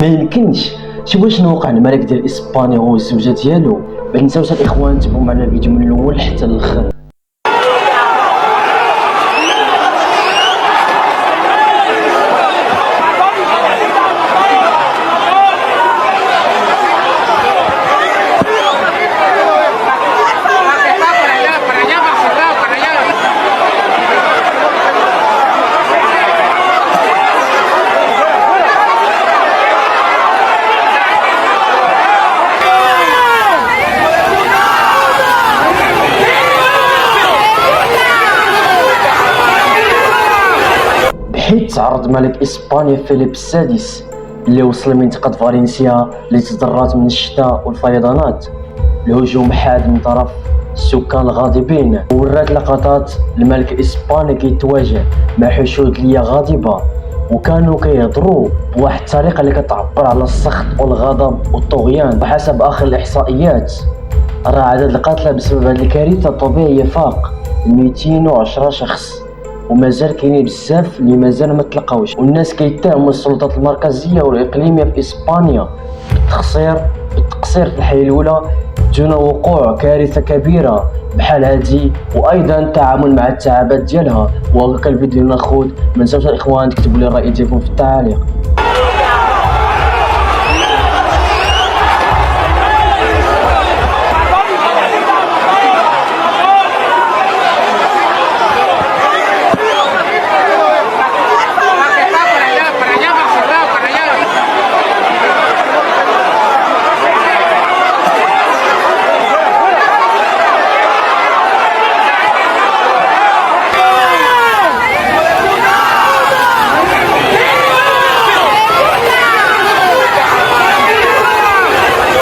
ما يمكنش. شوف شنو وقع للملك ديال اسبانيا هو الزوجه ديالو. ما تنساوش الاخوان تبعوا معنا الفيديو من الاول حتى الاخر. حيت تعرض ملك اسبانيا فيليب السادس اللي وصل لمنطقة فالنسيا اللي تضررت من الشتاء والفيضانات الهجوم حاد من طرف السكان الغاضبين، ورات لقطات الملك الاسباني كيتواجه مع حشود ليا غاضبة وكانوا كيهضروا بواحد الطريقة اللي كتعبر على السخط والغضب والطغيان. وحسب اخر الاحصائيات راه عدد القتلى بسبب هذه الكارثة الطبيعية فاق 210 شخص، ومازال كاينين بزاف اللي مازال ما تلقاوش. والناس كيتهموا السلطات المركزيه والاقليميه في اسبانيا بالتقصير في الحياه الاولى دون وقوع كارثه كبيره بحال هذه، وايضا التعامل مع التعابات ديالها. وهكا الفيديو ناخذ. ما تنساوش الاخوان تكتبوا لي الراي ديالكم في التعاليق.